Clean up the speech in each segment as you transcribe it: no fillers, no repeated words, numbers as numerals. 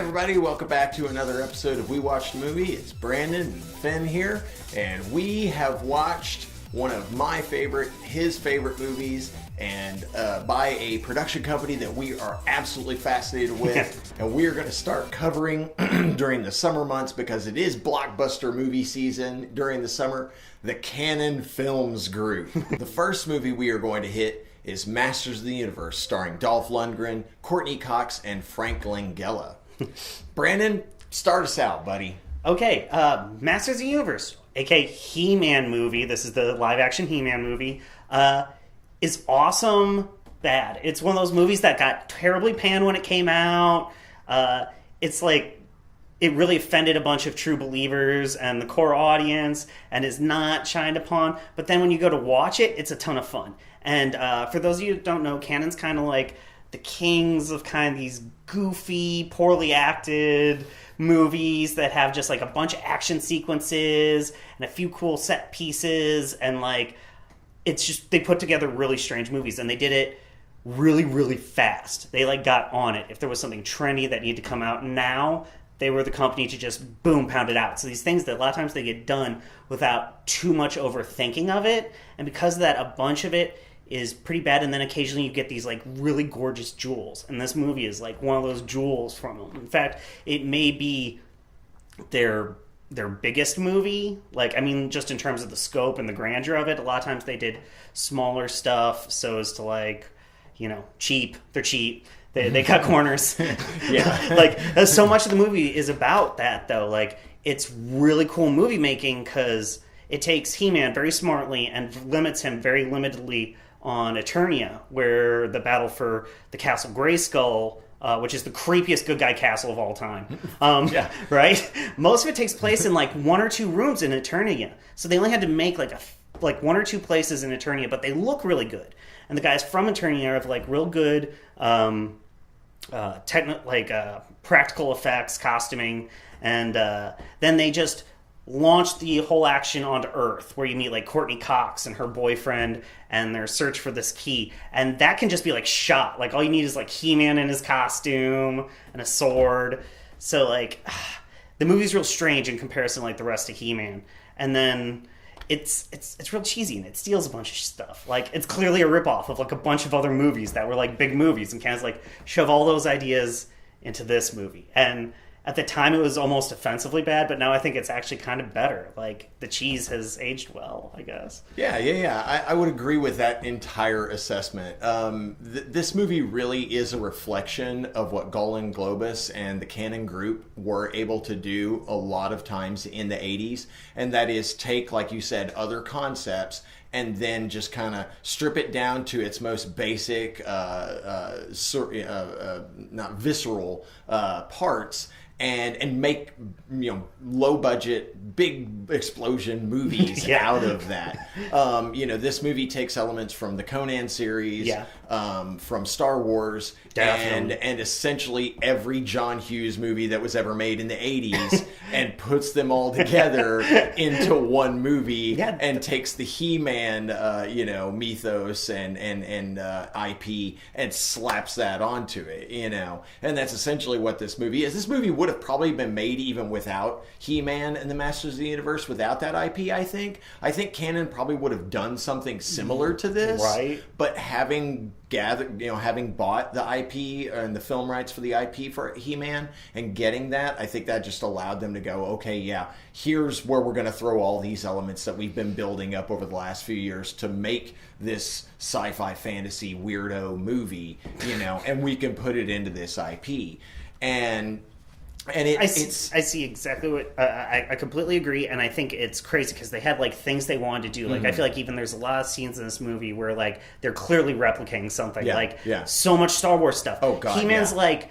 everybody, welcome back to another episode of We Watched a Movie. It's Brandon and Finn here, and we have watched one of my favorite, his favorite movies, and by a production company that we are absolutely fascinated with, and we are going to start covering during the summer months because it is blockbuster movie season during the summer, the Canon Films Group. The first movie we are going to hit is Masters of the Universe, starring Dolph Lundgren, Courtney Cox, and Frank Langella. Brandon, start us out, buddy. Okay, Masters of the Universe, aka He-Man movie, this is the live-action He-Man movie, is awesome bad. It's one of those movies that got terribly panned when it came out. It's like, it really offended a bunch of true believers and the core audience, and is not shined upon. But then when you go to watch it, it's a ton of fun. And for those of you who don't know, Canon's kind of like the kings of kind of these goofy, poorly acted movies that have just like a bunch of action sequences and a few cool set pieces, and like it's just, they put together really strange movies, and they did it really, really fast. They like got on it. If there was something trendy that needed to come out now, they were the company to just boom, pound it out. So these things that a lot of times they get done without too much overthinking of it, and because of that, a bunch of it is pretty bad, and then occasionally you get these like really gorgeous jewels, and this movie is like one of those jewels from them. In fact, it may be their biggest movie. Like, I mean, just in terms of the scope and the grandeur of it. A lot of times they did smaller stuff so as to, like, you know, cheap. They're cheap. They cut corners. Yeah. Like, so much of the movie is about that, though. Like, it's really cool movie making because it takes He-Man very smartly and limits him very limitedly on Eternia, where the battle for the Castle Grayskull, which is the creepiest good guy castle of all time, right? Most of it takes place in like one or two rooms in Eternia, so they only had to make like one or two places in Eternia, but they look really good. And the guys from Eternia have like real good practical effects, costuming, and then they just launched the whole action onto Earth, where you meet like Courtney Cox and her boyfriend and their search for this key, and that can just be like shot. Like, all you need is like He-Man in his costume and a sword. So like the movie's real strange in comparison to like the rest of He-Man, and then it's real cheesy, and it steals a bunch of stuff. Like, it's clearly a ripoff of like a bunch of other movies that were like big movies, and kind of like shove all those ideas into this movie. And at the time, it was almost offensively bad, but now I think it's actually kind of better. Like, the cheese has aged well, I guess. Yeah. I would agree with that entire assessment. This movie really is a reflection of what Golan Globus and the Canon Group were able to do a lot of times in the 80s, and that is take, like you said, other concepts and then just kind of strip it down to its most basic, not visceral parts, and make, you know, low budget, big explosion movies out of that. You know, this movie takes elements from the Conan series, from Star Wars, and essentially every John Hughes movie that was ever made in the 80s and puts them all together into one movie, and takes the He-Man, mythos and IP and slaps that onto it, you know. And that's essentially what this movie is. This movie would have probably been made even without He-Man and the Masters of the Universe, without that IP, I think. I think Canon probably would have done something similar to this. Right. But having bought the IP and the film rights for the IP for He-Man and getting that, I think that just allowed them to go, okay, yeah, here's where we're going to throw all these elements that we've been building up over the last few years to make this sci-fi fantasy weirdo movie, you know, and we can put it into this IP. I see exactly what I completely agree, and I think it's crazy because they had like things they wanted to do. Like, I feel like even there's a lot of scenes in this movie where like they're clearly replicating something. So much Star Wars stuff. Oh god, He-Man's like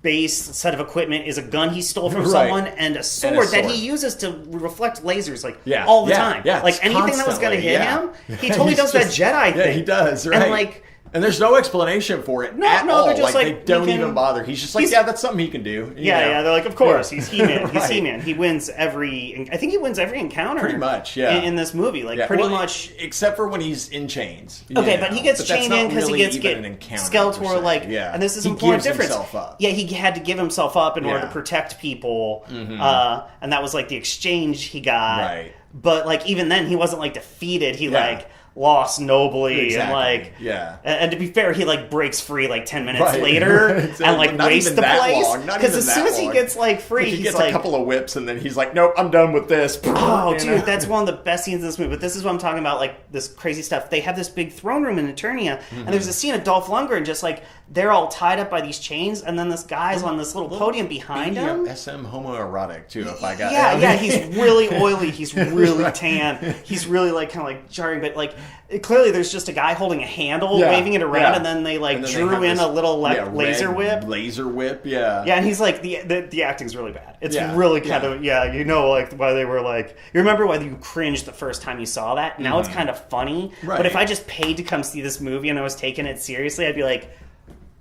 base set of equipment is a gun he stole from someone and a sword that he uses to reflect lasers all the time. Yeah, like anything that was going to hit him, he totally does that Jedi thing. Yeah, he does. Right. And like And there's no explanation for it at no, all. they're just like like, they don't he can- even bother. He's just like, yeah, that's something he can do. You know? They're like, of course, he's He-Man. He's Right. He-Man. He wins I think he wins every encounter. Pretty much, yeah. In this movie, like Yeah. pretty Well, much. except for when he's in chains. Okay, you but know. he gets But that's chained not in because really he gets even an encounter, Skeletor per se. like, yeah. and this is he an important gives difference. himself up. Yeah, he had to give himself up in order Yeah. to protect people, and that was like the exchange he got. Right. But like even then, he wasn't like defeated. He Yeah. like lost nobly Exactly. and like yeah. and to be fair, he like breaks free like 10 minutes Right. later Exactly. and like Not wastes even the that place long. Not because even as that soon as he long. gets like free, He he's gets like a couple of whips and then he's like, nope, I'm done with this. Oh, You dude, know? that's one of the best scenes in this movie. But this is what I'm talking about, like this crazy stuff. They have this big throne room in Eternia, and there's a scene of Dolph Lundgren just like they're all tied up by these chains, and then this guy's on this little podium behind him. SM homoerotic too, if I got Yeah, he's really oily. He's really tan. He's really like kind of like jarring, but like clearly there's just a guy holding a handle, Yeah, waving it around, yeah. and then they like And then they drew have in this- a little laser red whip. Laser whip, yeah. Yeah, and he's like the acting's really bad. It's Yeah, really kind yeah. of you know like why they were like you remember why you cringed the first time you saw that. Now it's kind of funny. Right. But if I just paid to come see this movie and I was taking it seriously, I'd be like,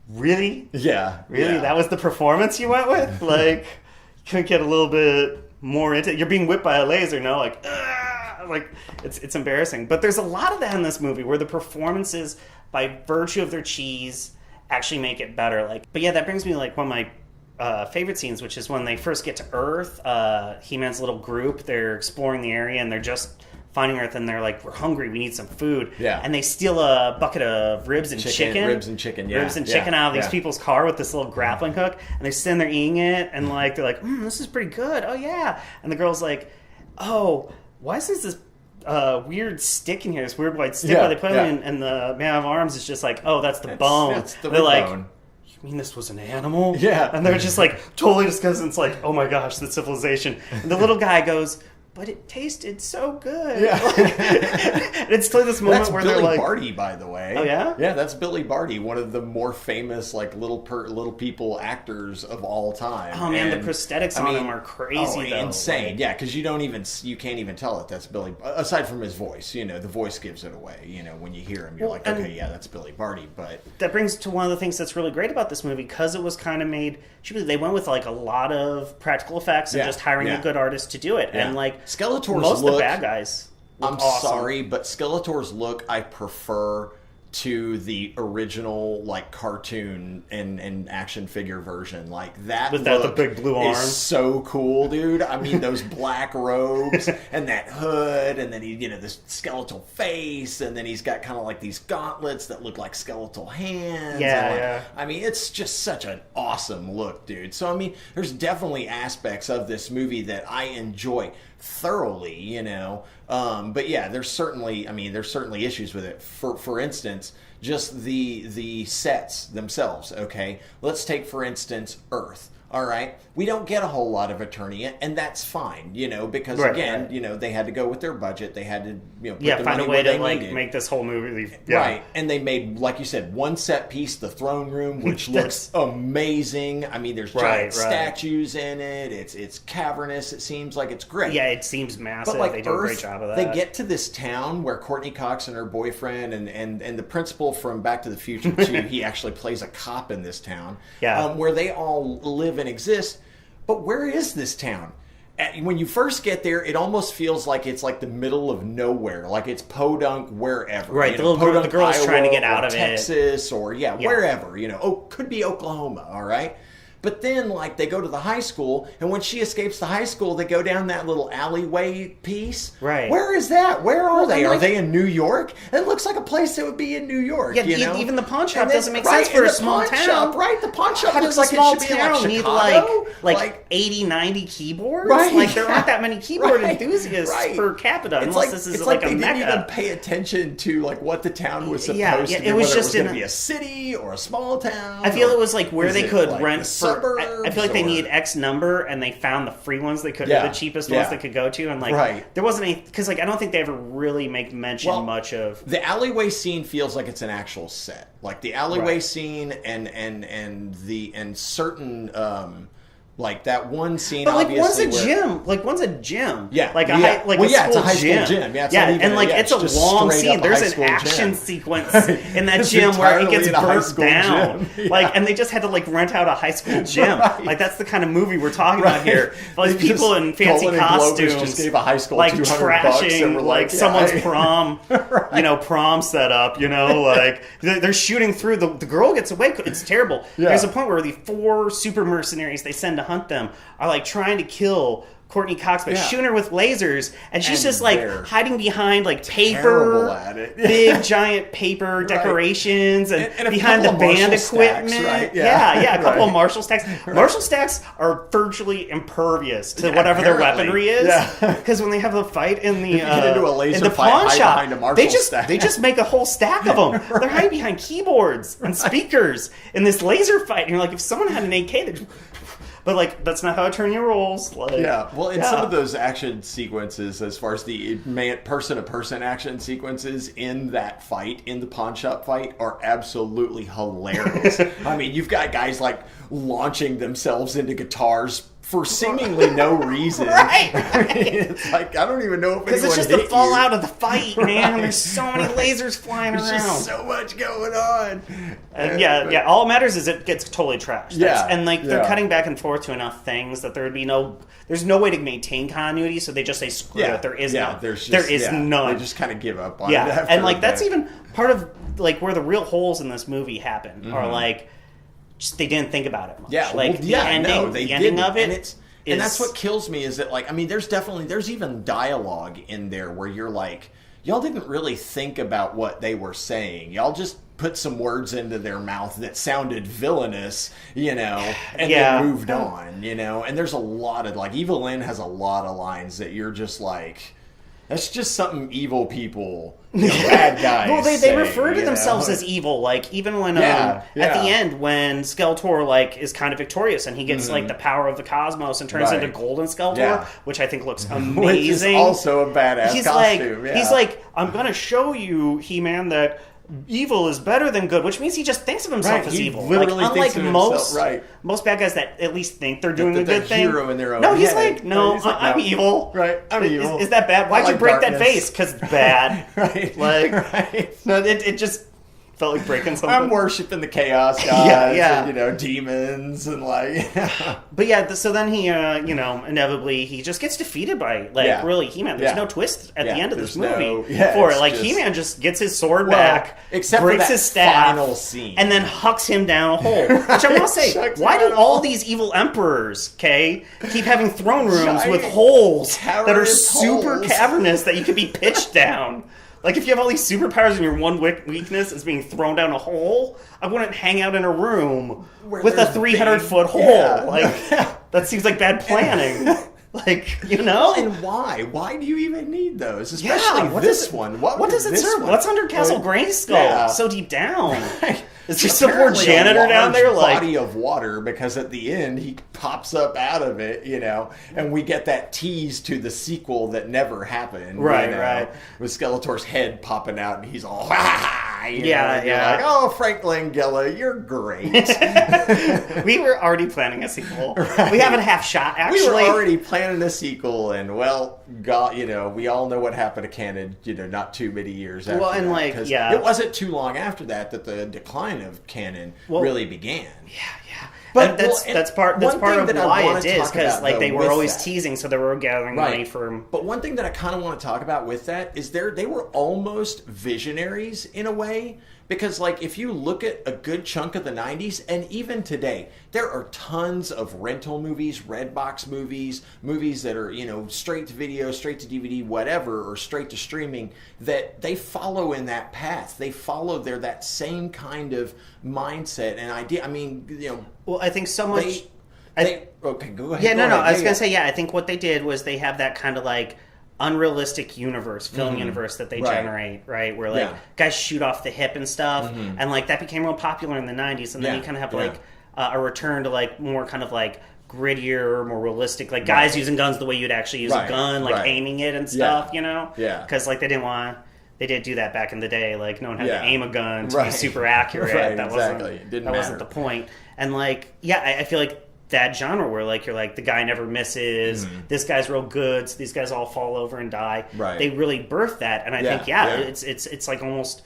really, Yeah. really, yeah. that was the performance you went with? Like, you couldn't get a little bit more into it. You're being whipped by a laser, no? Like it's embarrassing. But there's a lot of that in this movie where the performances, by virtue of their cheese, actually make it better. Like, but yeah, that brings me to like one of my favorite scenes, which is when they first get to Earth. He-Man's little group, they're exploring the area and they're just finding Earth, and they're like, we're hungry, we need some food. Yeah. And they steal a bucket of ribs and chicken. Ribs and chicken, yeah. Ribs and yeah, chicken out of these yeah. people's car with this little grappling hook, and they're sitting there eating it, and like they're like, this is pretty good. Oh yeah. And the girl's like, oh, why is this weird stick in here? This weird white stick. Yeah, Why they put it yeah. in? And the man of arms is just like, oh, that's the It's- bone. it's the they're like, bone. you mean this was an animal? Yeah. And they're just like totally disgusted. It's like, oh my gosh, the civilization. And the little guy goes, but it tasted so good. Yeah. And it's still this moment That's where Billy they're like, Barty, by the way. Oh, yeah? Yeah, that's Billy Barty, one of the more famous like little people actors of all time. oh man, And, the prosthetics I on mean, him are crazy though. insane. Like, Yeah, because you can't even tell it. That's Billy. Aside from his voice, the voice gives it away. When you hear him, you're Well, like, and- okay, yeah, that's Billy Barty. But that brings to one of the things that's really great about this movie, because it was kind of made cheaply. They went with like a lot of practical effects and Yeah, just hiring yeah. a good artist to do it. Yeah. And like Skeletor's most of the look- bad guys look I'm awesome. sorry, but Skeletor's look I prefer to the original like cartoon and action figure version. Like that With look the big blue is arms. so cool, dude. I mean those black robes and that hood, and then he this skeletal face, and then he's got kind of like these gauntlets that look like skeletal hands. Yeah, and, like, yeah. I mean, it's just such an awesome look, dude. So I mean, there's definitely aspects of this movie that I enjoy thoroughly, but yeah, there's certainly issues with it. For instance, just the sets themselves. Okay, let's take for instance Earth. All right, we don't get a whole lot of Eternia, and that's fine, because Right, again, right. They had to go with their budget. They had to, put the find money a where way they to like needed. make this whole movie. Yeah. Right, and they made, like you said, one set piece, the throne room, which looks amazing. I mean, there's giant statues in it. It's cavernous. It seems like it's great. Yeah, it seems massive. But like they do Earth, a great job of that. they get to this town where Courtney Cox and her boyfriend and the principal from Back to the Future 2, he actually plays a cop in this town. Yeah. Where they all live and exist. But where is this town? When you first get there, it almost feels like it's like the middle of nowhere, like it's Podunk wherever. Right, the little girl, the girl's Iowa, trying to get out or of Texas, or wherever. Could be Oklahoma. All right. But then, like, they go to the high school, and when she escapes the high school, they go down that little alleyway piece. Right. Where is that? Where are they? and, Are like- they in New York? It looks like a place that would be in New York. Yeah, you know? even the pawn shop And then- doesn't make right, sense for and a the small pawn town. Shop, right? The pawn shop How looks does like a small it should be town like need Chicago. like 80, 90 keyboards? Right. Like there aren't that many keyboard Right, enthusiasts right. per capita, It's unless like, this is it's like like a they didn't even mecca. pay attention to like what the town was supposed Yeah, to be. it was Whether just it was going in to a- be a city or a small town. I feel or it was like where is they it, could like, rent the for. I feel like they suburbs, need or- X number, and they found the free ones they could, Yeah, or the cheapest yeah. ones they could go to, and like Right. there wasn't any because like I don't think they ever really make mention Well, much of. The alleyway scene feels like it's an actual set. Like the alleyway Right. scene and certain Like that one scene, but like obviously, one's a gym, like one's a gym, yeah, like a yeah. high, like well, a yeah, school it's a high gym. school gym, yeah, it's yeah, not even, and like yeah, it's a just long straight scene. up a There's high an school action gym. sequence Right. in that It's gym where it entirely gets in a high burnt school down, gym. Yeah. like, and they just had to like rent out a high school gym. Right. Like that's the kind of movie we're talking about here. Like people in fancy Colin and Globus costumes, just gave a high school like $200 trashing and were like yeah, someone's prom, prom setup. Like they're shooting through. The girl gets away. It's terrible. Yeah. There's a point where the 4 super mercenaries they send to hunt them are like trying to kill Courtney Cox, but shooting her with lasers, and she's just like hiding behind like paper, at it. big giant paper decorations, and behind the band equipment. Stacks, right? Yeah, a couple of Marshall stacks. Marshall stacks are virtually impervious to whatever their weaponry is, because when they have the fight in the pawn shop, they just make a whole stack of them. They're hiding behind keyboards and speakers in this laser fight, and you're like, if someone had an AK, they'd. But, like, that's not how Eternia rolls. Like, well, in some of those action sequences, as far as the person-to-person action sequences in that fight, in the pawn shop fight, are absolutely hilarious. I mean, you've got guys, like, launching themselves into guitars for seemingly no reason. Right. It's like, I don't even know if because it's just the fallout of the fight, man. There's so many lasers flying around. There's just so much going on. And all that matters is it gets totally trashed. And like they're cutting back and forth to enough things that there would be there's no way to maintain continuity, so they just say screw it. There is none. There is none. They just kind of give up on it. And like that's even part of like where the real holes in this movie happen are like. They didn't think about it much. The ending of it. And that's what kills me is that, like, I mean, there's even dialogue in there where you're like, y'all didn't really think about what they were saying. Y'all just put some words into their mouth that sounded villainous, and then moved on, And there's a lot of, like, Evelyn has a lot of lines that you're just like, that's just something evil people, bad guys. Well, they refer to themselves as evil. Like even when at the end, when Skeletor like is kind of victorious and he gets like the power of the cosmos and turns into Golden Skeletor, which I think looks amazing. Which is also a badass costume. He's like, I'm gonna show you, He-Man, that evil is better than good, which means he just thinks of himself as evil. Literally unlike thinks of most bad guys that at least think they're doing a good thing. Hero in their own no, he's head. like, no, I'm evil. Right, I'm evil. Is that bad? Why'd you break that vase? Because it's bad. No, it just felt like breaking something. I'm worshiping the chaos gods and, demons and like... But so then he, inevitably, he just gets defeated by, really, He-Man. There's no twist at the end of this movie for it. Like, He-Man just gets his sword back, except breaks for that his staff, final scene. and then hucks him down a hole. Which I want to say, why do all these evil emperors, keep having throne rooms with holes that are super cavernous that you could be pitched down? Like, if you have all these superpowers and your one weakness is being thrown down a hole, I wouldn't hang out in a room with a 300-foot hole. That seems like bad planning. And why? Why do you even need those? Especially this one. What does it serve? What's under Castle Grayskull so deep down? Right. Is there some poor janitor down there? Body of water, because at the end he pops up out of it, and we get that tease to the sequel that never happened. Right. With Skeletor's head popping out, and he's all, Like, oh, Frank Langella, you're great. We were already planning a sequel. Right. We have a half shot, actually. We were already planning a sequel, and we all know what happened to canon, not too many years after that. It wasn't too long after that the decline of canon really began. Yeah. But that's part of why it is, because they were always teasing, so they were gathering money from. But one thing that I kind of want to talk about with that is they were almost visionaries in a way, because if you look at a good chunk of the 90s and even today, there are tons of rental movies, Redbox movies that are straight to video, straight to DVD, whatever, or straight to streaming, that they follow in that path. They follow that same kind of mindset and idea. I mean, well, I think so much. Okay, go ahead. Yeah, no. I was going to say, I think what they did was they have that kind of unrealistic film universe that they generate, right? Where guys shoot off the hip and stuff, and that became real popular in the 90s, and then you kind of have a return to more kind of grittier, more realistic, guys using guns the way you'd actually use a gun, aiming it and stuff, because they didn't want to. They did do that back in the day. No one had to aim a gun to be super accurate. That wasn't the point. And I feel like that genre where like you're like the guy never misses, this guy's real good, so these guys all fall over and die. Right. They really birthed that, and I think it's like almost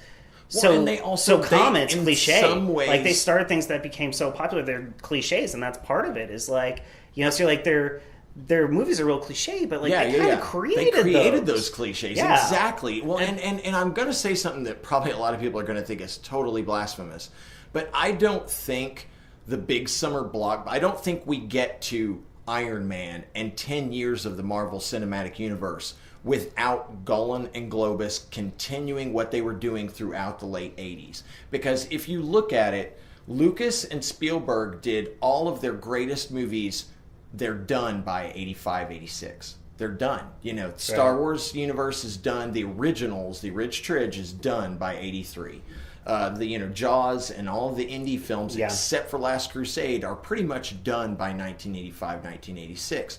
and they also common, it's cliche. Some ways, like they started things that became so popular, they're cliches, and that's part of it. Is like so you're like their movies are real cliche, but like they kind of created those cliches. Yeah. Exactly. Well, and I'm going to say something that probably a lot of people are going to think is totally blasphemous, but I don't think the big summer block. I don't think we get to Iron Man and 10 years of the Marvel Cinematic Universe without Golan and Globus continuing what they were doing throughout the late 80s. Because if you look at it, Lucas and Spielberg did all of their greatest movies. They're done by 85, 86. They're done. Star Wars universe is done. The originals, the Ridge Tridge is done by 83. Jaws and all of the indie films, except for Last Crusade, are pretty much done by 1985, 1986.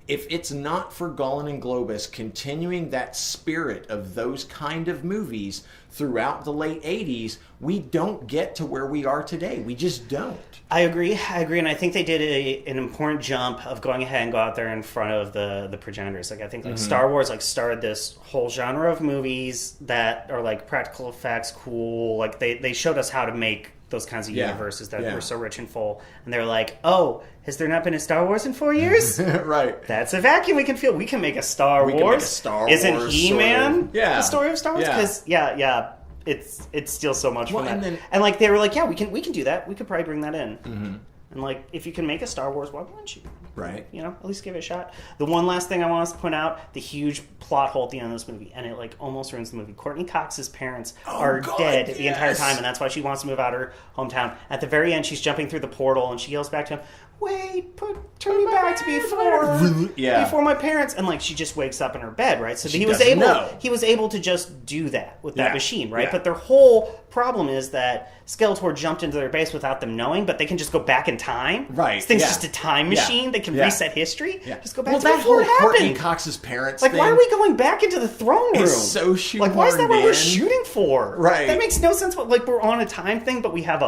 If it's not for Golan and Globus continuing that spirit of those kind of movies throughout the late 80s, we don't get to where we are today. We just don't. I agree, and I think they did an important jump of going ahead and go out there in front of the progenitors. Like I think Star Wars started this whole genre of movies that are like practical effects, cool. Like they showed us how to make those kinds of universes that were so rich and full. And they're like, oh, has there not been a Star Wars in 4 years? Right. That's a vacuum we can fill. We can make a Star Wars. We can make a Star Wars. Isn't He-Man the story of Star Wars? Yeah. Because, it steals so much from that. And like they were like, we can do that. We could probably bring that in. Mm-hmm. And like, if you can make a Star Wars, why wouldn't you? Right. At least give it a shot. The one last thing I want us to point out, the huge plot hole at the end of this movie, and it like almost ruins the movie. Courtney Cox's parents are dead the entire time, and that's why she wants to move out of her hometown. At the very end, she's jumping through the portal, and she yells back to him, wait, turn me back to before my parents, and like she just wakes up in her bed, right? So he was able to just do that with that machine, right? But their whole problem is that Skeletor jumped into their base without them knowing, but they can just go back in time. Right. This thing's just a time machine. They can reset history. Yeah. Just go back to that before it happened. Courtney Cox's parents like, thing, why are we going back into the throne room? It's so shoehorned. Like, why is that what we're shooting for? Right. That makes no sense. But like, we're on a time thing, but we have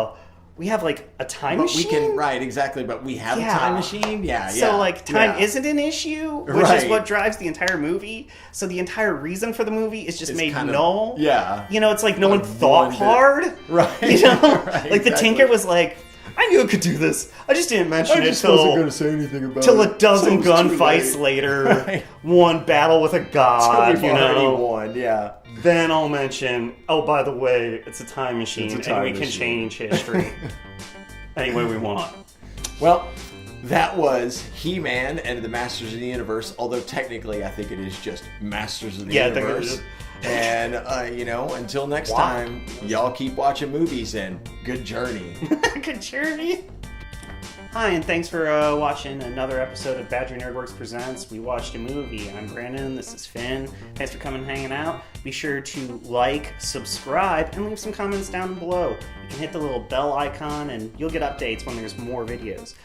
like a time machine. Exactly. But we have a time machine. Yeah. So like, time isn't an issue, which is what drives the entire movie. So the entire reason for the movie is just made null. Yeah. It's like no one thought hard. Right. Like the Tinker was like, I knew it could do this. I just didn't mention it till wasn't going to say anything about till a dozen gunfights later, one battle with a god. Won. Yeah. Then I'll mention, oh, by the way, it's a time machine, and we can change history any way we want. Well, that was He-Man and the Masters of the Universe, although technically I think it is just Masters of the Universe. And, until next time, y'all keep watching movies and good journey. Good journey. Hi, and thanks for watching another episode of Badger Nerdworks Presents. We watched a movie. I'm Brandon. This is Finn. Thanks for coming and hanging out. Be sure to like, subscribe, and leave some comments down below. You can hit the little bell icon, and you'll get updates when there's more videos.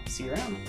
See you around.